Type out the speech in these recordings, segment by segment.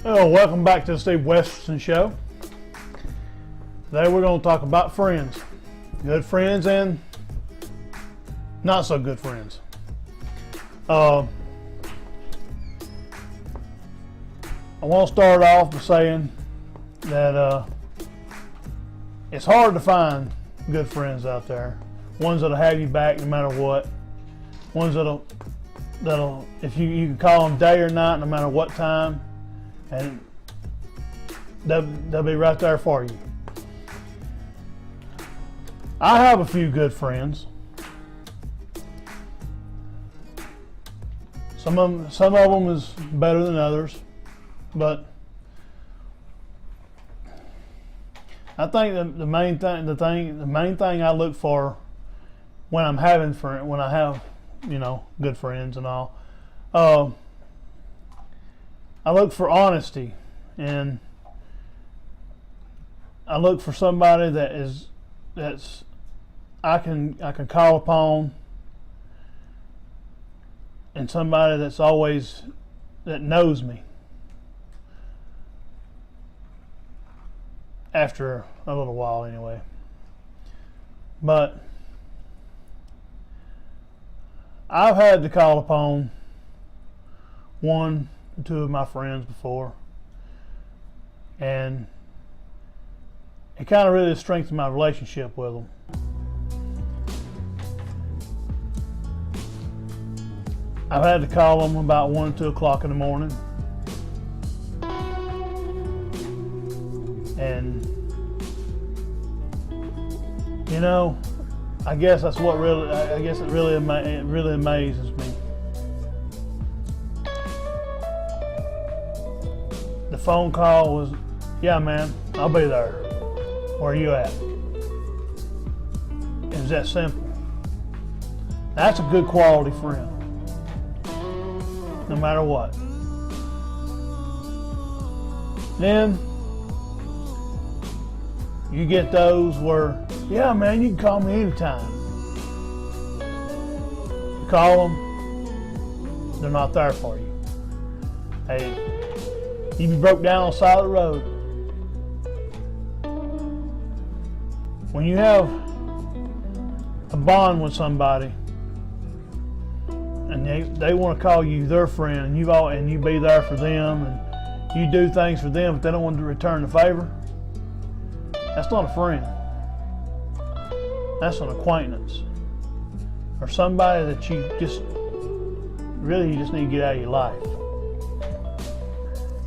Hello, welcome back to the Steve Westerson Show. Today we're going to talk about friends. Good friends and not so good friends. I want to start off by saying that it's hard to find good friends out there. Ones that'll have you back no matter what. Ones that'll if you can call them day or night, no matter what time, and they'll be right there for you. I have a few good friends. Some of them is better than others, but I think the main thing I look for when I'm having when I have good friends and all, I look for honesty, and I look for somebody that's I can call upon, and somebody that knows me after a little while anyway. But I've had to call upon one or two of my friends before, and it kind of really strengthened my relationship with them. I've had to call them about 1 or 2 o'clock in the morning, and I guess that's what it really amazes me. The phone call was, "Yeah, man, I'll be there. Where are you at?" It was that simple. That's a good quality friend, no matter what. Then you get those where, "Yeah, man, you can call me anytime." You call them, they're not there for you. Hey, you be broke down on the side of the road. When you have a bond with somebody, and they want to call you their friend, and you be there for them, and you do things for them, but they don't want to return the favor, that's not a friend. That's an acquaintance, or somebody that you just need to get out of your life.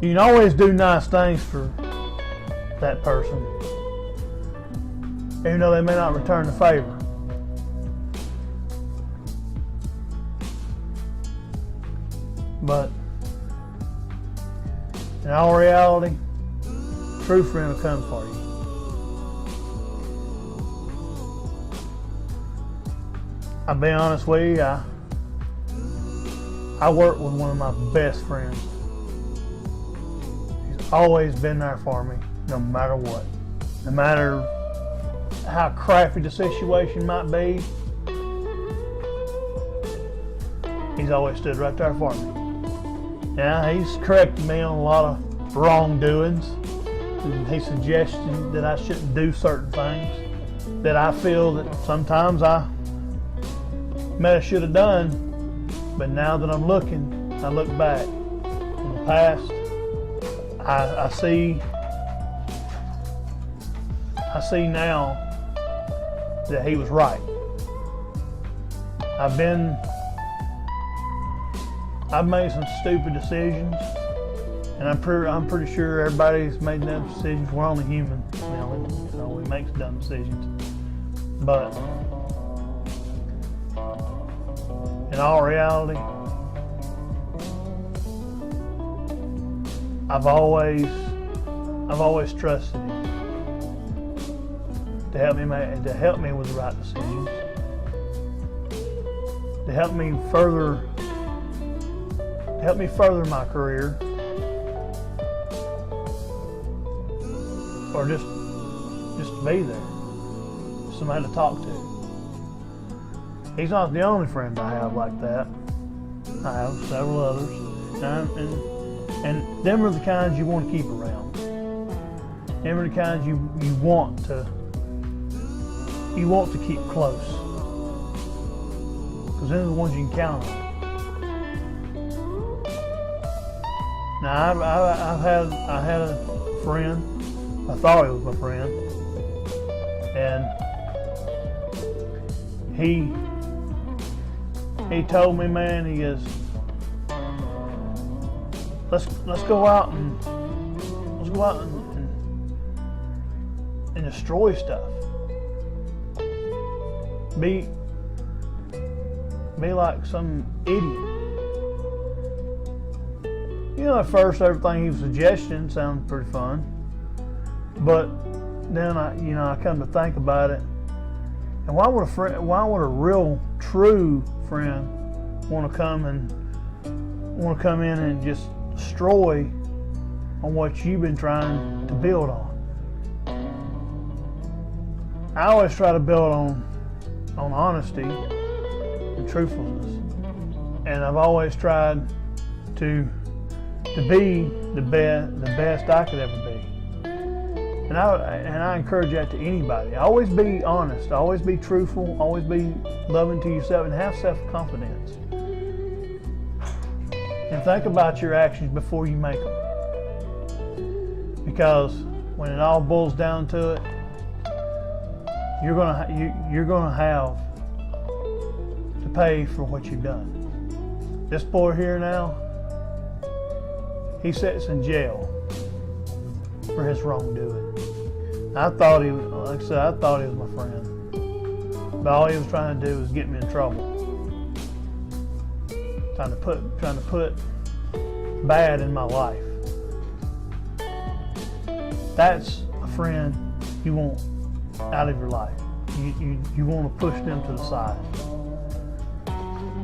You can always do nice things for that person, even though they may not return the favor. But in all reality, a true friend will come for you. I'll be honest with you, I work with one of my best friends. He's always been there for me, no matter what. No matter how crappy the situation might be, he's always stood right there for me. Yeah, he's corrected me on a lot of wrongdoings. He suggested that I shouldn't do certain things that I feel that sometimes I may have should have done. But now that I'm looking, I look back in the past, I see now that he was right. I've made some stupid decisions, and I'm pretty sure everybody's made dumb decisions. We're only human, we make dumb decisions. But in all reality, I've always trusted him to help me with the right decisions, to help me further my career, or just to be there, somebody to talk to. He's not the only friend I have like that. I have several others, and them are the kinds you want to keep around. Them are the kinds you want to keep close, because they're the ones you can count on. Now I had a friend. I thought he was my friend, and he told me, man, he goes, let's go out and destroy stuff. Be like some idiot. You know, at first everything he was suggesting sounded pretty fun, but then I come to think about it, and why would a real true friend want to come in and just destroy on what you've been trying to build on? I always try to build on honesty and truthfulness, and I've always tried to be the best I could ever be. And I encourage that to anybody. Always be honest, always be truthful, always be loving to yourself, and have self-confidence. And think about your actions before you make them. Because when it all boils down to it, you're gonna have to pay for what you've done. This boy here now, he sits in jail for his wrongdoing. I thought he was my friend, but all he was trying to do was get me in trouble, trying to put bad in my life. That's a friend you want out of your life. You want to push them to the side.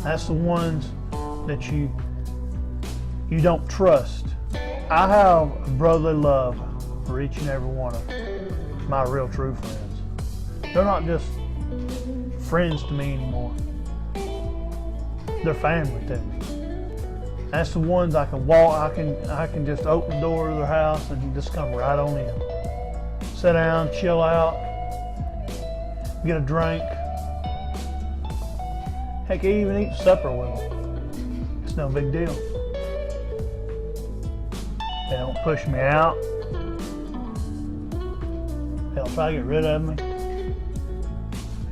That's the ones that you don't trust. I have a brotherly love for each and every one of my real true friends. They're not just friends to me anymore. They're family to me. That's the ones I can just open the door of their house and just come right on in. Sit down, chill out, get a drink. Heck, even eat supper with them. It's no big deal. They don't push me out. They don't try to get rid of me.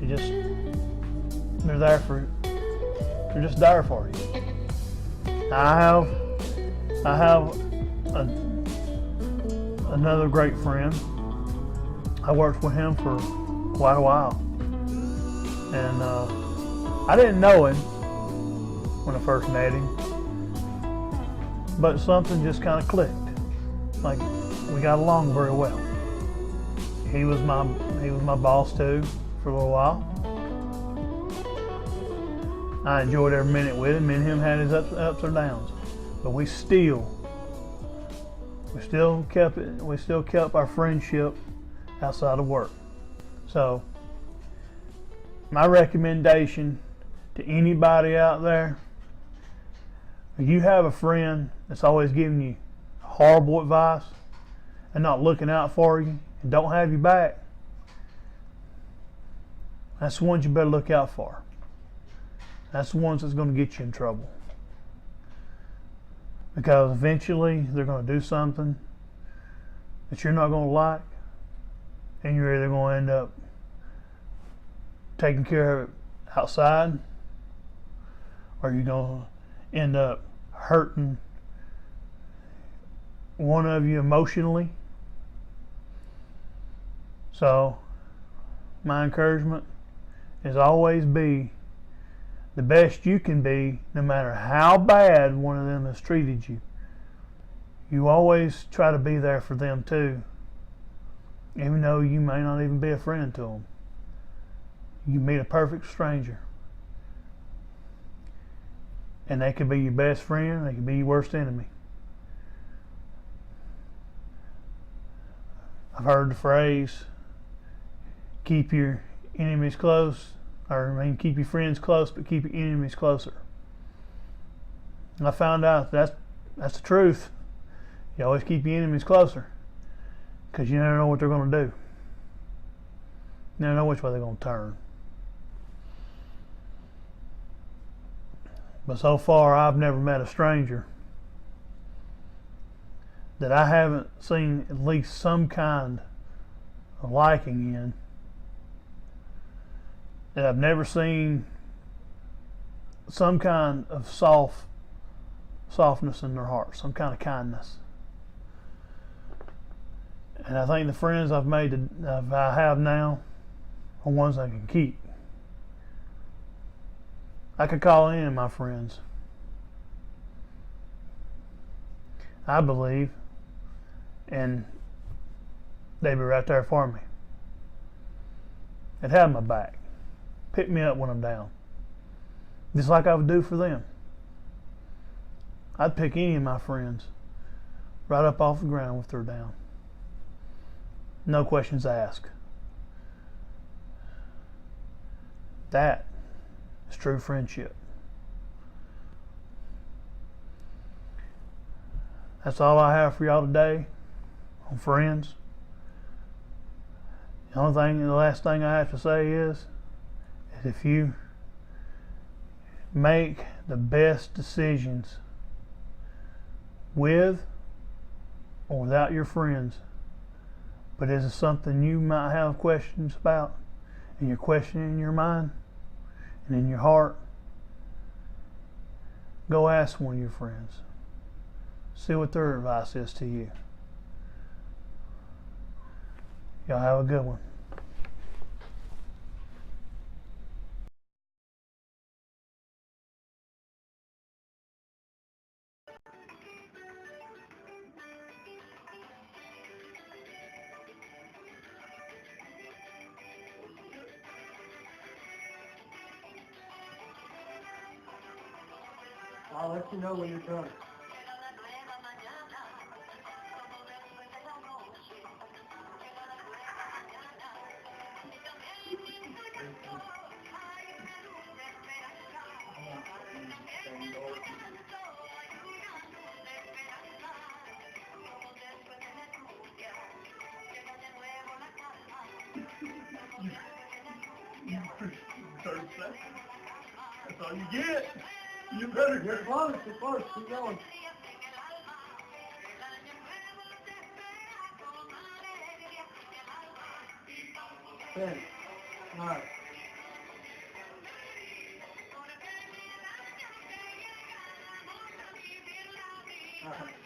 They're just there for you. I have another great friend. I worked with him for quite a while, and I didn't know him when I first met him, but something just kind of clicked. Like, we got along very well. He was my boss too for a little while. I enjoyed every minute with him. Me and him had his ups or downs, but we still kept our friendship outside of work. So my recommendation to anybody out there: if you have a friend that's always giving you horrible advice and not looking out for you and don't have you back, that's the ones you better look out for. That's the ones that's going to get you in trouble. Because eventually they're going to do something that you're not going to like, and you're either going to end up taking care of it outside, or you're going to end up hurting one of you emotionally. So my encouragement is always be the best you can be, no matter how bad one of them has treated you. You always try to be there for them too, even though you may not even be a friend to them. You meet a perfect stranger, and they could be your best friend, they could be your worst enemy. I've heard the phrase, keep your enemies close Or I mean, keep your friends close, but keep your enemies closer. And I found out that's the truth. You always keep your enemies closer, because you never know what they're going to do. You never know which way they're going to turn. But so far, I've never met a stranger that I haven't seen at least some kind of liking in, that I've never seen some kind of softness in their heart, some kind of kindness. And I think the friends I've made, that I have now, are ones I can keep. I could call in my friends, I believe, and they'd be right there for me. They'd have my back, pick me up when I'm down, just like I would do for them. I'd pick any of my friends right up off the ground if they're down. No questions asked. That is true friendship. That's all I have for y'all today on friends. The last thing I have to say is if you make the best decisions with or without your friends, but is it something you might have questions about, and you're questioning in your mind and in your heart, go ask one of your friends. See what their advice is to you. Y'all have a good one. I'll let you know when you're done. That's all you get. You better get Close, keep going. Ten, 9. All right.